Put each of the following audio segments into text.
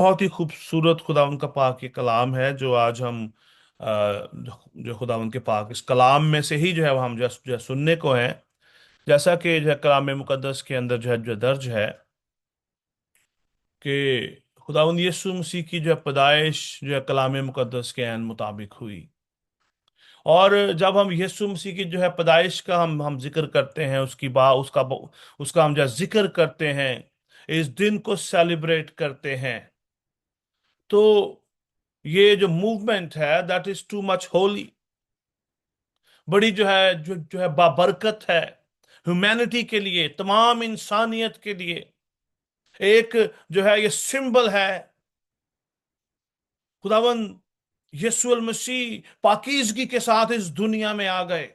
बहुत ही खूबसूरत खुदावंद का पाक ये कलाम है जो आज हम जो खुदावंद के पाक इस कलाम में से ही जो है वो हम जो सुनने को है। जैसा कि जो है कलाम मुकद्दस के अंदर जो दर्ज है कि खुदावंद यीशु मसीह की जो है पैदाइश जो है कलाम मुकद्दस के ऐन मुताबिक हुई। और जब हम यीशु मसीह की जो है पैदाइश का हम जिक्र करते हैं, उसकी बा उसका उसका हम जो है जिक्र करते हैं, इस दिन को सेलिब्रेट करते हैं, तो ये जो मूवमेंट है that is too much Holi, बड़ी जो है जो है बाबरकत है ह्यूमैनिटी के लिए, तमाम इंसानियत के लिए। एक जो है ये सिंबल है खुदावन यीशु मसीह पाकीज़गी के साथ इस दुनिया में आ गए।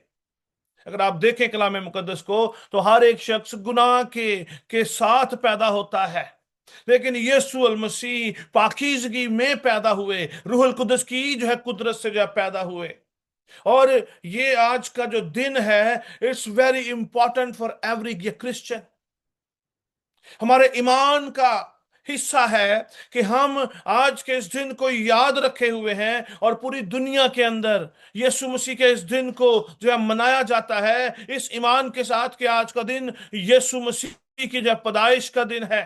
अगर आप देखें कलाम मुकद्दस को तो हर एक शख्स गुनाह के साथ पैदा होता है, लेकिन यीशु मसीह पाकीज़गी में पैदा हुए, रूहुल कुदस की जो है कुदरत से जो है पैदा हुए। और ये आज का जो दिन है, it's very important for every Christian. हमारे ईमान का हिस्सा है कि हम आज के इस दिन को याद रखे हुए हैं, और पूरी दुनिया के अंदर यीशु मसीह के इस दिन को जो है मनाया जाता है इस ईमान के साथ कि आज का दिन यीशु मसीह की जो है पैदाइश का दिन है।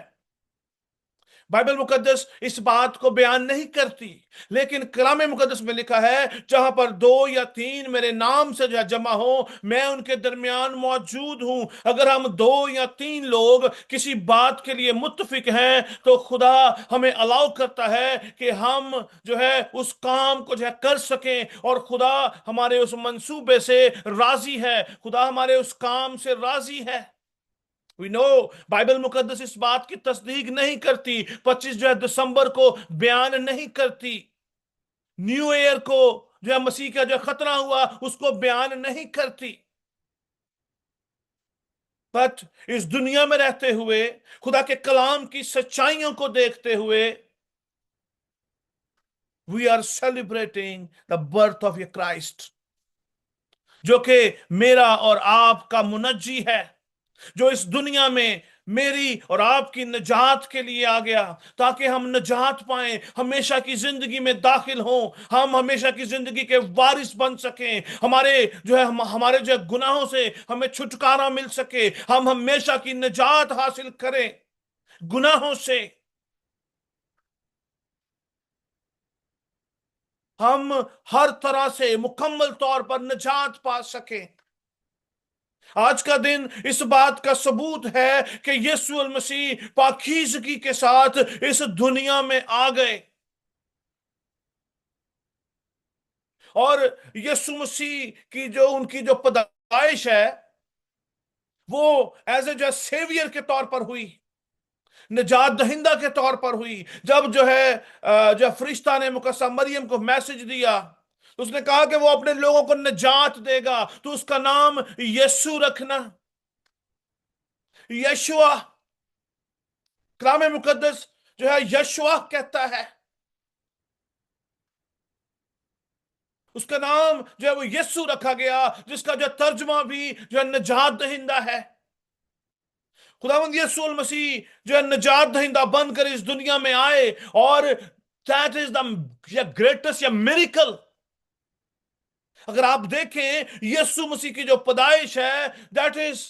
बाइबल मुकद्दस इस बात को बयान नहीं करती, लेकिन कलाम मुकद्दस में लिखा है जहां पर दो या तीन मेरे नाम से जो है जमा हो, मैं उनके दरमियान मौजूद हूं। अगर हम दो या तीन लोग किसी बात के लिए मुत्तफिक हैं तो खुदा हमें अलाउ करता है कि हम जो है उस काम को जो है कर सकें, और खुदा हमारे उस मंसूबे से राजी है, खुदा हमारे उस काम से राजी है। वी नो बाइबल मुकद्दस इस बात की तस्दीक नहीं करती, 25 जो है दिसंबर को बयान नहीं करती, न्यू ईयर को जो है मसीह का जो खतना हुआ उसको बयान नहीं करती। बट इस दुनिया में रहते हुए, खुदा के कलाम की सच्चाइयों को देखते हुए, we are celebrating the birth of a Christ, जो कि मेरा और आपका मुनज्जी है, जो इस दुनिया में मेरी और आपकी निजात के लिए आ गया, ताकि हम निजात पाएं, हमेशा की जिंदगी में दाखिल हों, हम हमेशा की जिंदगी के वारिस बन सकें, हमारे जो है हमारे जो है गुनाहों से हमें छुटकारा मिल सके, हम हमेशा की निजात हासिल करें गुनाहों से, हम हर तरह से मुकम्मल तौर पर निजात पा सकें। आज का दिन इस बात का सबूत है कि यीशु मसीह पाकीज़गी के साथ इस दुनिया में आ गए, और यीशु मसीह की जो उनकी जो पैदाइश है वो एज ए जो सेवियर के तौर पर हुई, निजात दहिंदा के तौर पर हुई। जब जो है जब फरिश्ता ने मुकद्दस मरियम को मैसेज दिया तो उसने कहा कि वो अपने लोगों को निजात देगा, तो उसका नाम यीशु रखना। यशुआ, कलाम मुकद्दस जो है यशुआ कहता है, उसका नाम जो है वो यीशु रखा गया, जिसका जो तर्जुमा भी जो है निजात दहिंदा है। खुदावंद यीशु मसीह जो है निजात दहिंदा बनकर इस दुनिया में आए, और दैट इज द ग्रेटेस्ट या मिरेकल। अगर आप देखें यीशु मसीह की जो पैदाइश है, that is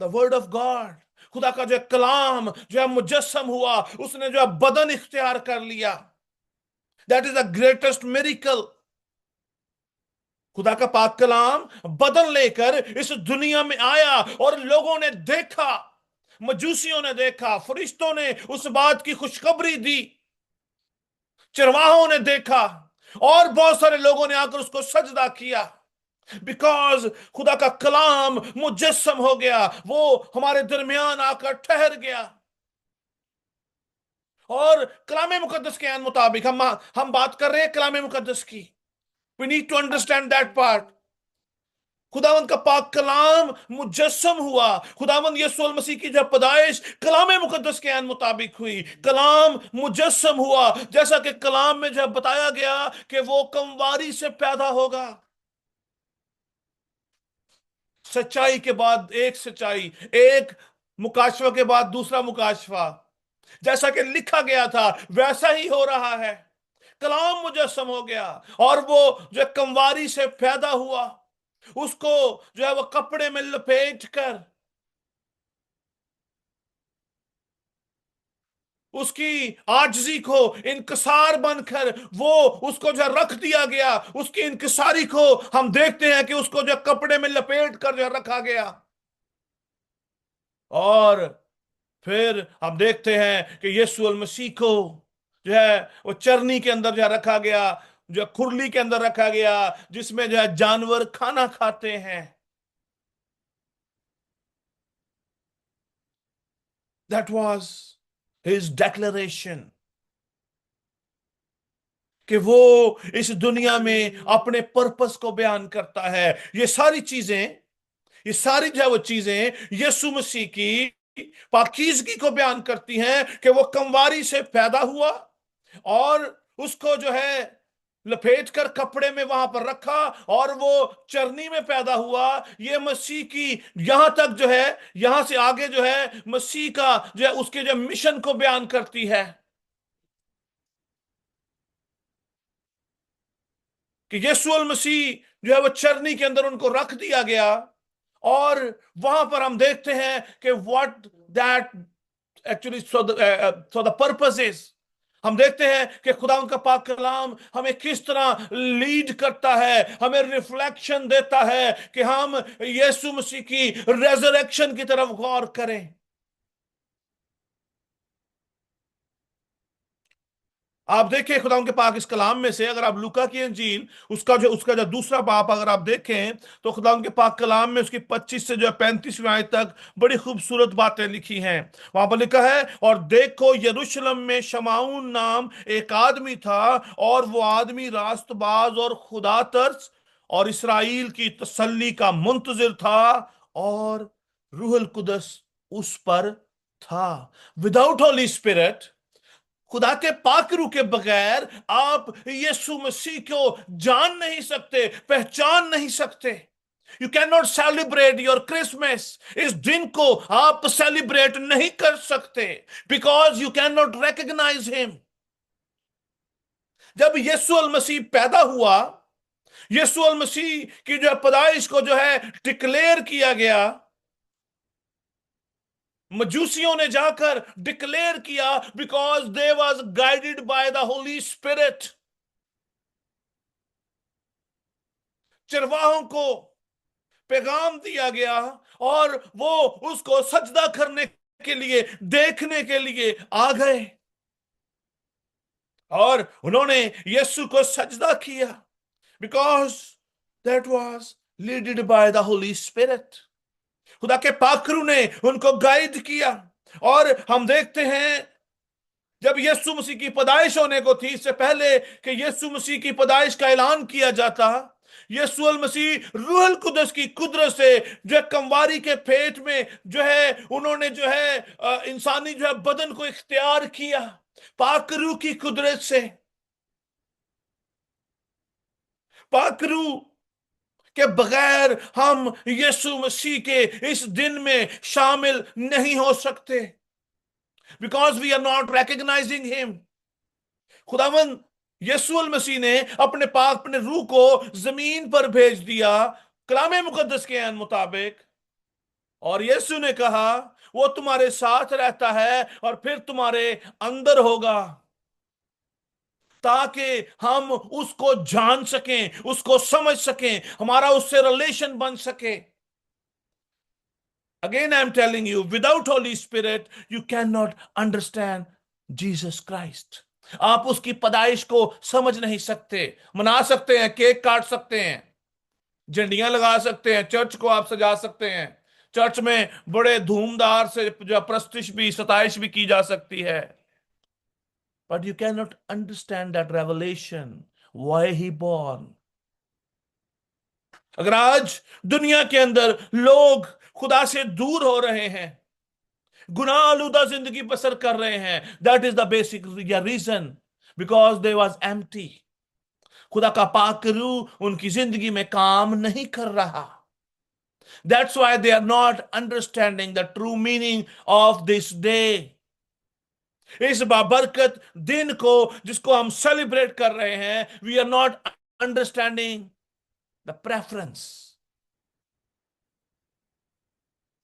the word of God. खुदा का जो है कलाम जो है मुजस्सम हुआ, उसने जो है बदन इख्तियार कर लिया। That is the greatest miracle. खुदा का पाक कलाम बदन लेकर इस दुनिया में आया, और लोगों ने देखा, मजूसियों ने देखा, फरिश्तों ने उस बात की खुशखबरी दी, चरवाहों ने देखा, और बहुत सारे लोगों ने आकर उसको सजदा किया, बिकॉज खुदा का कलाम मुजस्सम हो गया, वो हमारे दरमियान आकर ठहर गया। और कलाम मुकद्दस के मुताबिक हम बात कर रहे हैं कलाम मुकद्दस की। We need to understand that part. खुदावंद का पाक कलाम मुजस्सम हुआ, खुदावंद यीशु मसीह की जब पैदाइश कलाम मुकद्दस के मुताबिक हुई, कलाम मुजस्सम हुआ, जैसा कि कलाम में जब बताया गया कि वो कमवारी से पैदा होगा। सच्चाई के बाद एक सच्चाई, एक मुकाशवा के बाद दूसरा मुकाशवा, जैसा कि लिखा गया था वैसा ही हो रहा है। कलाम मुजस्सम हो गया, और वो जो कंवारी से पैदा हुआ, उसको जो है वो कपड़े में लपेट कर, उसकी आजिजी को इनकिसार बनकर वो उसको जो रख दिया गया, उसकी इनकिसारी को हम देखते हैं कि उसको जो कपड़े में लपेट कर जो रखा गया। और फिर हम देखते हैं कि यीशु मसीह को जो है वो चरनी के अंदर जो रखा गया, जो खुरली के अंदर रखा गया, जिसमें जो है जानवर खाना खाते हैं। दैट वाज हिज डेक्लेरेशन कि वो इस दुनिया में अपने पर्पस को बयान करता है। ये सारी चीजें, ये सारी जो है वो चीजें यीशु मसीह की पाकीज़गी को बयान करती हैं कि वो कंवारी से पैदा हुआ, और उसको जो है लपेट कर कपड़े में वहां पर रखा, और वो चरनी में पैदा हुआ। ये मसीह की यहां तक जो है, यहां से आगे जो है मसीह का जो है उसके जो मिशन को बयान करती है कि यीशु मसीह जो है वो चरनी के अंदर उनको रख दिया गया। और वहां पर हम देखते हैं कि what that actually so the purpose is, हम देखते हैं कि खुदा उनका पाक कलाम हमें किस तरह लीड करता है, हमें रिफ्लेक्शन देता है कि हम यीशु मसीह की रेजरेक्शन की तरफ गौर करें। आप देखिए खुदा के पाक इस कलाम में से, अगर आप लूका की अंजील उसका जो दूसरा बाप अगर आप देखें, तो खुदा के पाक कलाम में उसकी 25 से जो है 35वीं आयत तक बड़ी खूबसूरत बातें लिखी हैं। वहां पर लिखा है, और देखो यरूशलेम में शमाऊन नाम एक आदमी था, और वो आदमी रास्तबाज और खुदा तरस और इसराइल की तसल्ली का मुंतजिर था, और रूहुल कुदस उस पर था। विदाउट होली स्पिरिट, खुदा के पाकरू के बगैर आप यीशु मसीह को जान नहीं सकते, पहचान नहीं सकते। You can not celebrate your Christmas, इस दिन को आप सेलिब्रेट नहीं कर सकते, because you can not recognise him. जब यीशु मसीह पैदा हुआ, यीशु मसीह की जो पैदाइश को जो है डिक्लेयर किया गया, मजूसियों ने जाकर डिक्लेयर किया, because they was guided by the holy spirit. चरवाहों को पैगाम दिया गया, और वो उसको सजदा करने के लिए, देखने के लिए आ गए, और उन्होंने यीशु को सजदा किया, because that was leaded by the holy spirit. खुदा के पाखरू ने उनको गाइड किया। और हम देखते हैं, जब यीशु मसीह की पैदाइश होने को थी, इससे पहले कि यीशु मसीह की पैदाइश का ऐलान किया जाता, यीशु मसीह रूहुल कुदस की कुदरत से जो है कंवारी के पेट में जो है उन्होंने जो है इंसानी जो है बदन को इख्तियार किया, पाकरू की कुदरत से। पाकरू के बगैर हम यीशु मसीह के इस दिन में शामिल नहीं हो सकते, because we are not recognising him. खुदावन यीशु मसीह ने अपने रूह को जमीन पर भेज दिया कलाम मुकद्दस के मुताबिक, और यीशु ने कहा वो तुम्हारे साथ रहता है और फिर तुम्हारे अंदर होगा, ताकि हम उसको जान सकें, उसको समझ सकें, हमारा उससे रिलेशन बन सके। Again I am telling you, without Holi spirit you can not understand Jesus Christ. आप उसकी पैदाइश को समझ नहीं सकते। मना सकते हैं, केक काट सकते हैं, झंडियां लगा सकते हैं, चर्च को आप सजा सकते हैं, चर्च में बड़े धूमधार से जो प्रस्तिश भी, सताइश भी की जा सकती है, but you can not understand that revelation, why he born. अगर आज दुनिया के अंदर लोग खुदा से दूर हो रहे हैं, गुनाह आलूदा जिंदगी बसर कर रहे हैं, that is the basic reason, because they was empty. खुदा का पाक रूह उनकी जिंदगी में काम नहीं कर रहा। That's why they are not understanding the true meaning of this day. इस बाबरकत दिन को जिसको हम सेलिब्रेट कर रहे हैं, we are not understanding the preference,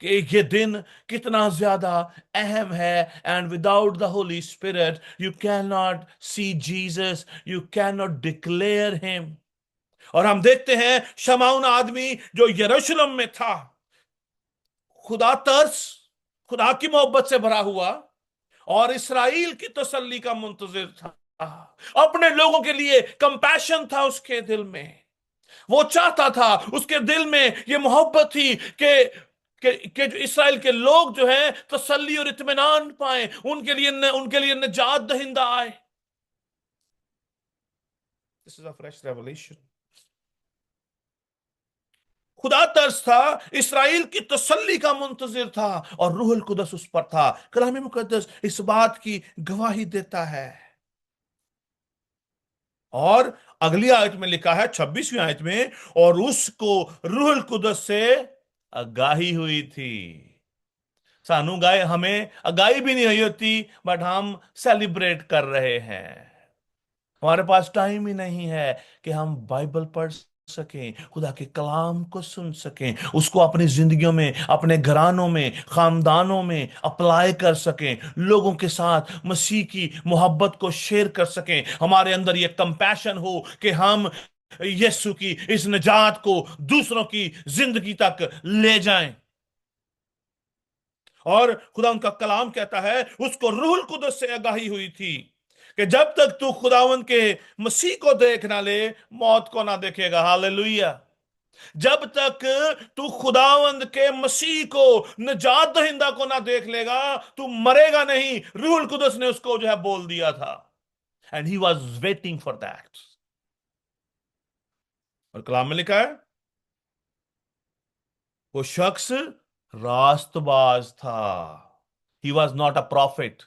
कि ये दिन कितना ज्यादा अहम है। And without the holy spirit you can not see Jesus, you can not declare him. और हम देखते हैं शमौन आदमी जो यरूशलेम में था, खुदा तरस, खुदा की मोहब्बत से भरा हुआ और इसराइल की तसल्ली का मुंतजिर था। अपने लोगों के लिए कंपैशन था उसके दिल में। वो चाहता था, उसके दिल में ये मोहब्बत थी कि जो इसराइल के लोग जो है तसल्ली और इत्मीनान पाए, उनके लिए निजात दहिंदा आए। This is a fresh revelation. खुदा तरस था, इसराइल की तसल्ली का मुंतजिर था, और रूहुल कुदस उस पर था। कलाम मुकद्दस इस बात की गवाही देता है। और अगली आयत में लिखा है, 26वीं आयत में, और उसको रूहुल कुदस से आगाही हुई थी। सानू गाय हमें आगाही भी नहीं हुई होती, बट हम सेलिब्रेट कर रहे हैं। हमारे पास टाइम ही नहीं है कि हम बाइबल पढ़ सकें, खुदा के कलाम को सुन सकें, उसको अपनी जिंदगियों में, अपने घरानों में, खानदानों में अप्लाई कर सकें, लोगों के साथ मसीह की मोहब्बत को शेयर कर सकें। हमारे अंदर यह कंपैशन हो कि हम यीशु की इस निजात को दूसरों की जिंदगी तक ले जाएं। और खुदा उनका कलाम कहता है उसको रूहुल कुदस से आगाही हुई थी कि जब तक तू खुदावंद के मसीह को देख ना ले, मौत को ना देखेगा। हालेलुया। जब तक तू खुदावंद के मसीह को, निजात दहिंदा को ना देख लेगा, तू मरेगा नहीं। रूहुल कुदस ने उसको जो है बोल दिया था, and he was waiting for that. और कलाम में लिखा है वो शख्स रास्तबाज था। He was not a profit.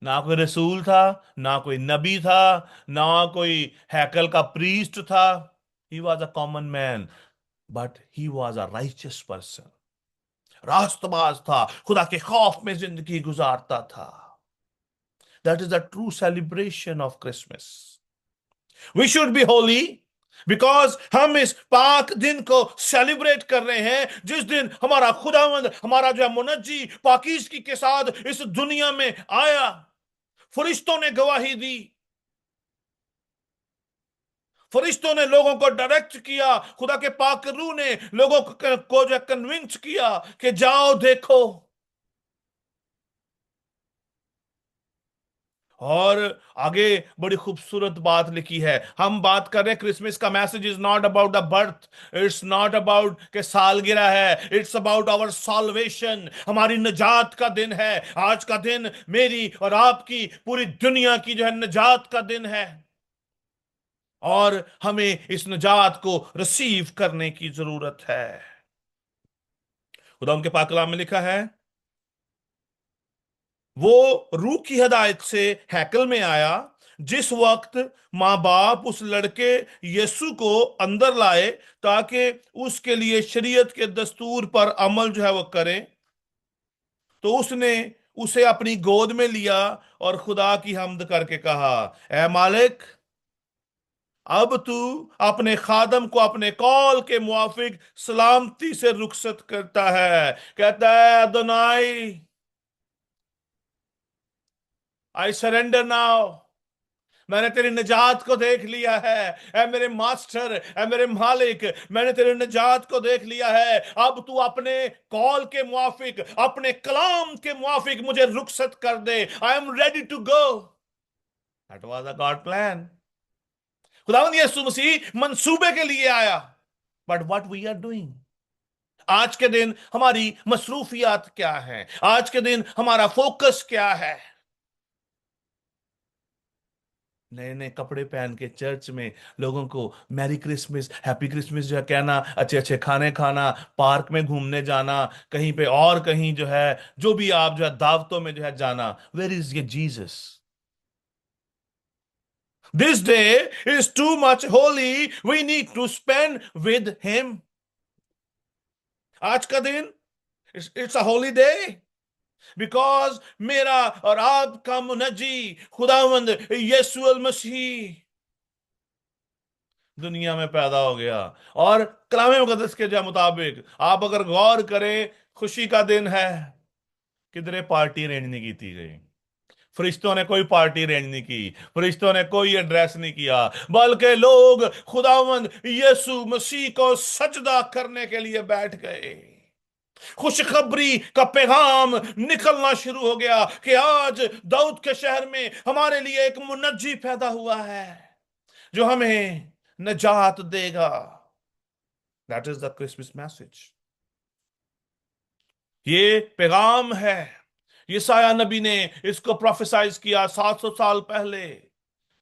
ना कोई रसूल था, ना कोई नबी था, ना कोई हैकल का प्रीस्ट था। He was a common man, but he was a righteous person. रास्तबाज था, खुदा के खौफ में जिंदगी गुजारता था। That is the true celebration of Christmas. We should be holy, because हम इस पाक दिन को सेलिब्रेट कर रहे हैं, जिस दिन हमारा खुदावंद, हमारा जो है मुनज्जी पाकीज़गी के साथ इस दुनिया में आया। फरिश्तों ने गवाही दी, फरिश्तों ने लोगों को डायरेक्ट किया, खुदा के पाक रूह ने लोगों को जो कन्विंस किया कि जाओ देखो। और आगे बड़ी खूबसूरत बात लिखी है। हम बात कर रहे हैं क्रिसमस का message is not about the birth, it's not about के सालगिरह है, इट्स अबाउट आवर सॉल्वेशन। हमारी निजात का दिन है। आज का दिन मेरी और आपकी, पूरी दुनिया की जो है निजात का दिन है, और हमें इस निजात को रिसीव करने की जरूरत है। खुदा उनके पाक कलाम में लिखा है वो रूह की हिदायत से हैकल में आया, जिस वक्त माँ बाप उस लड़के यीशु को अंदर लाए ताकि उसके लिए शरीयत के दस्तूर पर अमल जो है वो करें, तो उसने उसे अपनी गोद में लिया और खुदा की हम्द करके कहा, ए मालिक, अब तू अपने खादम को अपने कौल के मुआफिक सलामती से रुखसत करता है। कहता है, अदोनाई, आई सरेंडर नाउ। मैंने तेरी निजात को देख लिया है। ऐ मेरे मास्टर, ऐ मेरे मालिक, मैंने तेरी निजात को देख लिया है। अब तू अपने कॉल के मुआफिक, अपने कलाम के मुआफिक मुझे रुखसत कर दे। I am ready to go. That was a God plan. खुदावंद यीशु मसीह मंसूबे के लिए आया, but what we are doing. आज के दिन हमारी मसरूफियात क्या है? आज के दिन हमारा फोकस क्या है? नए नए कपड़े पहन के चर्च में लोगों को मैरी क्रिसमस, हैप्पी क्रिसमस जो है कहना, अच्छे अच्छे खाने खाना, पार्क में घूमने जाना, कहीं पे और कहीं जो है, जो भी आप जो है दावतों में जो है जाना। वेयर इज ये Jesus? This day is too much holy, we need to spend with him. आज का दिन, it's a holy day. Because मेरा और आपका मुनज्जी खुदावंद यीशु अल मसीह दुनिया में पैदा हो गया। और कलाम मुकद्दस के जो मुताबिक आप अगर गौर करें, खुशी का दिन है। किधरे पार्टी अरेंज नहीं की गई, फरिश्तों ने कोई पार्टी अरेंज नहीं की, फरिश्तों ने कोई एड्रेस नहीं किया, बल्कि लोग खुदावंद यीशु मसीह को सजदा करने के लिए बैठ गए। खुशखबरी का पैगाम निकलना शुरू हो गया कि आज दाऊद के शहर में हमारे लिए एक मुनज्जी पैदा हुआ है जो हमें नजात देगा। That is the Christmas message. ये पैगाम है। यशायाह नबी ने इसको प्रोफेसाइज किया 700 साल पहले।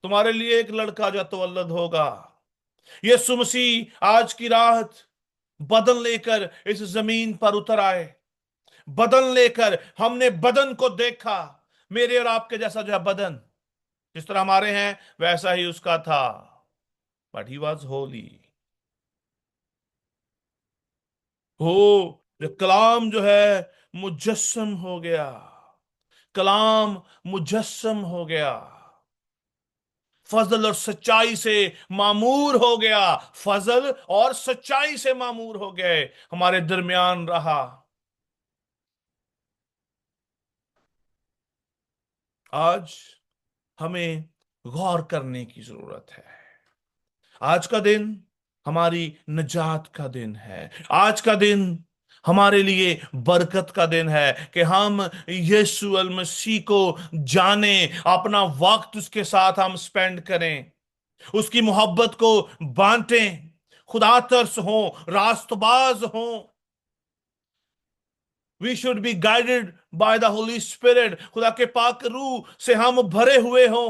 तुम्हारे लिए एक लड़का जो तवल्लद होगा। यीशु मसीह आज की रात बदन लेकर इस जमीन पर उतर आए। बदन लेकर हमने बदन को देखा। मेरे और आपके जैसा जो है बदन, जिस तरह हमारे हैं वैसा ही उसका था। But he was Holi. हो जो कलाम जो है मुजस्सम हो गया। कलाम मुजस्सम हो गया। फजल और सच्चाई से मामूर हो गया। फजल और सच्चाई से मामूर हो गए, हमारे दरमियान रहा। आज हमें गौर करने की जरूरत है। आज का दिन हमारी निजात का दिन है। आज का दिन हमारे लिए बरकत का दिन है कि हम यीशु अल मसीह को जाने, अपना वक्त उसके साथ हम स्पेंड करें, उसकी मोहब्बत को बांटें। खुदा तरस हो, रास्तबाज हो। We should be guided by the holy spirit. खुदा के पाक रूह से हम भरे हुए हो।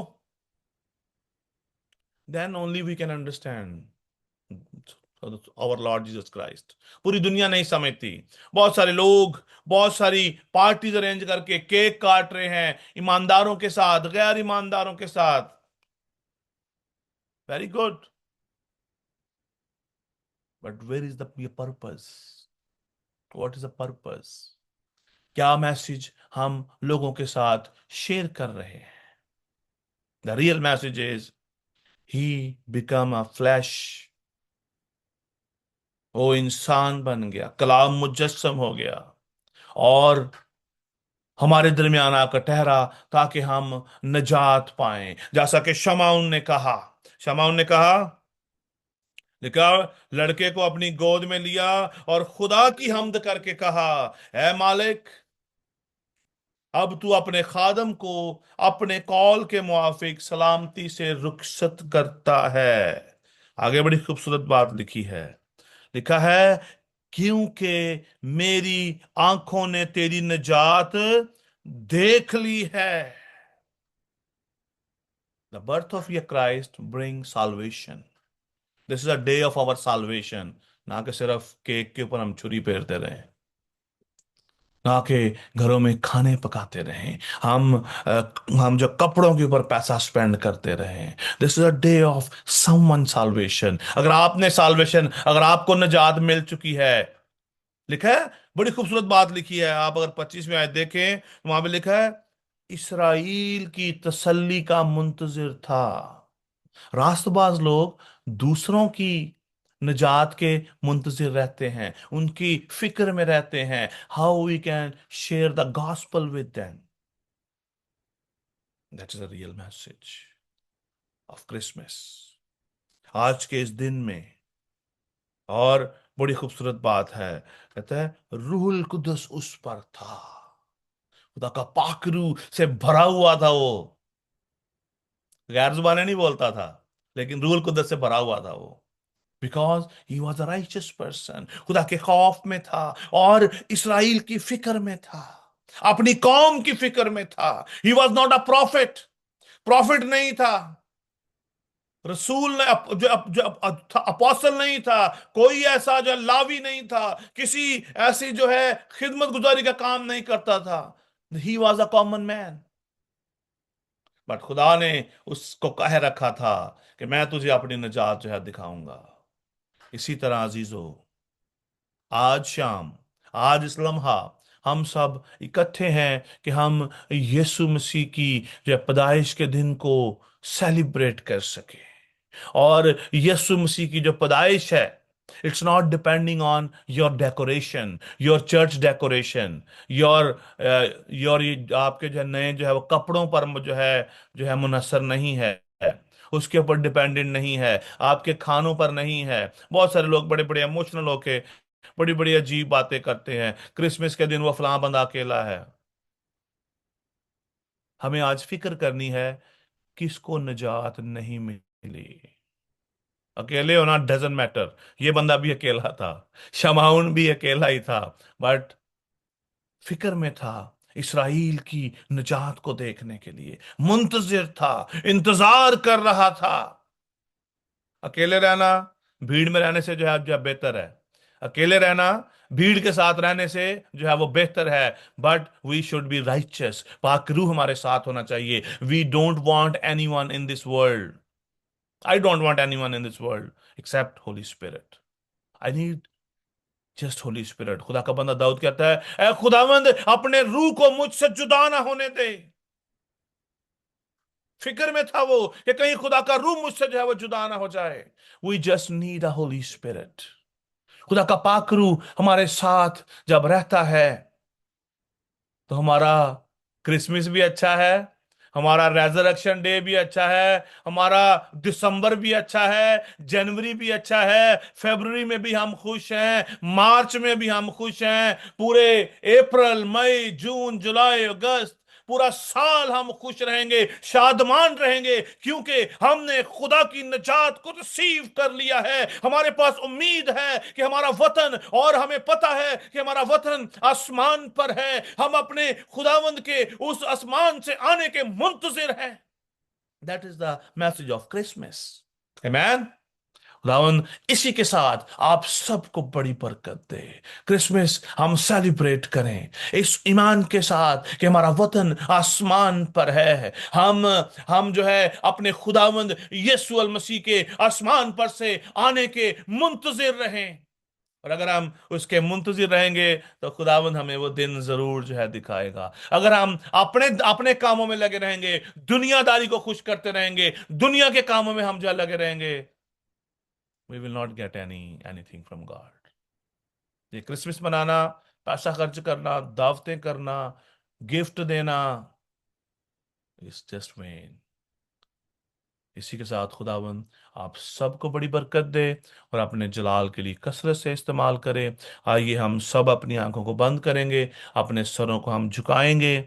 Then only we can understand our Lord Jesus Christ. पूरी दुनिया नहीं समझती। बहुत सारे लोग बहुत सारी पार्टीज अरेंज करके केक काट रहे हैं, ईमानदारों के साथ, गैर ईमानदारों के साथ। Very good, but where is the purpose? What is the purpose? क्या मैसेज हम लोगों के साथ शेयर कर रहे हैं? The real message is he become a flesh. वो इंसान बन गया, कलाम मुजस्सम हो गया और हमारे दरमियान आकर ठहरा ताकि हम नजात पाएं। जैसा कि शमाउन ने कहा। शमाउन ने कहा, लिखा, लड़के को अपनी गोद में लिया और खुदा की हमद करके कहा, ऐ मालिक, अब तू अपने खादम को अपने कौल के मुआफिक सलामती से रुखसत करता है। आगे बड़ी खूबसूरत बात लिखी है। लिखा है, क्योंकि मेरी आंखों ने तेरी निजात देख ली है। The birth of your Christ bring salvation. This is a day of our salvation। ना कि सिर्फ केक के ऊपर हम छुरी फेरते रहे, ना कि घरों में खाने पकाते रहे, हम जो कपड़ों के ऊपर पैसा स्पेंड करते रहे। This is a day of someone salvation. अगर आपने साल्वेशन, अगर आपको निजात मिल चुकी है। लिखा है, बड़ी खूबसूरत बात लिखी है। आप अगर 25वीं आयत देखें तो वहां पे लिखा है, इसराइल की तसल्ली का मुंतजिर था। रास्तबाज लोग दूसरों की निजात के मुंतजिर रहते हैं, उनकी फिक्र में रहते हैं। How we can share the gospel with them. That is a real message of Christmas आज के इस दिन में। और बड़ी खूबसूरत बात है, कहता है रूहुल कुदस उस पर था। खुदा का पाखरू से भरा हुआ था वो। गैर जुबानें नहीं बोलता था, लेकिन रूहुल कुदस से भरा हुआ था वो। Because he was a righteous person. खुदा के खौफ में था और इसराइल की फिक्र में था, अपनी कौम की फिक्र में था। He was not a profit. Profit नहीं था, रसूल ने जो अपोस्टल नहीं था, कोई ऐसा जो लावी नहीं था, किसी ऐसी जो है खिदमत गुजारी का काम नहीं करता था। He was a common man. But खुदा ने उसको कह रखा था कि मैं तुझे अपनी निजात जो है दिखाऊंगा। इसी तरह अजीजों, आज शाम, आज इस लम्हा हम सब इकट्ठे हैं कि हम यीशु मसीह की जो पैदाइश के दिन को सेलिब्रेट कर सके। और यीशु मसीह की जो पैदाइश है, it's not depending on your decoration, your church decoration, your your आपके जो है नए जो है वो कपड़ों पर जो है मुनहसर नहीं है, उसके ऊपर डिपेंडेंट नहीं है, आपके खानों पर नहीं है। बहुत सारे लोग बड़े बड़े इमोशनल होके बड़ी बड़ी अजीब बातें करते हैं, क्रिसमस के दिन वो फलां बंदा अकेला है। हमें आज फिक्र करनी है, किसको निजात नहीं मिली। अकेले होना डजंट मैटर, ये बंदा भी अकेला था, शमाउन भी अकेला ही था, बट फिक्र में था इसराइल की निजात को देखने के लिए, मुंतजिर था, इंतजार कर रहा था। अकेले रहना भीड़ में रहने से जो है बेहतर है। अकेले रहना भीड़ के साथ रहने से जो है वो बेहतर है। But we should be righteous, पाक रूह हमारे साथ होना चाहिए। We don't want anyone in this world, I don't want anyone in this world except holy spirit. I need just holy spirit. खुदा का बंदा दाऊद कहता है, ए खुदावंद अपने रूह को मुझसे जुदा ना होने दे। फिक्र में था वो कि कहीं खुदा का रूह मुझसे जो है वो जुदा ना हो जाए। We just need a holy spirit. खुदा का पाक रूह हमारे साथ जब रहता है तो हमारा क्रिसमस भी अच्छा है, हमारा रेजरेक्शन डे भी अच्छा है, हमारा दिसंबर भी अच्छा है, जनवरी भी अच्छा है, फरवरी में भी हम खुश हैं, मार्च में भी हम खुश हैं, पूरे अप्रैल मई जून जुलाई अगस्त पूरा साल हम खुश रहेंगे, शादमान रहेंगे, क्योंकि हमने खुदा की निजात को रिसीव कर लिया है। हमारे पास उम्मीद है कि हमारा वतन, और हमें पता है कि हमारा वतन आसमान पर है। हम अपने खुदावंद के उस आसमान से आने के मुंतजिर हैं। That is the message of Christmas. Amen. खुदावन इसी के साथ आप सबको बड़ी बरकत दे। क्रिसमस हम सेलिब्रेट करें इस ईमान के साथ कि हमारा वतन आसमान पर है। हम जो है अपने खुदावंद यीशु अल मसीह के आसमान पर से आने के मुंतजिर रहें। और अगर हम उसके मुंतजिर रहेंगे तो खुदावंद हमें वो दिन जरूर जो है दिखाएगा। अगर हम अपने अपने कामों में लगे रहेंगे, दुनियादारी को खुश करते रहेंगे, दुनिया के कामों में हम जो है लगे रहेंगे, we will not get anything from God. ये क्रिसमस मनाना, पैसा खर्च करना, दावतें करना, गिफ्ट देना, इज जस्ट वेन। इसी के साथ खुदावन आप सबको बड़ी बरकत दे और अपने जलाल के लिए कसरत से इस्तेमाल करें। आइए हम सब अपनी आंखों को बंद करेंगे, अपने सरों को हम झुकाएंगे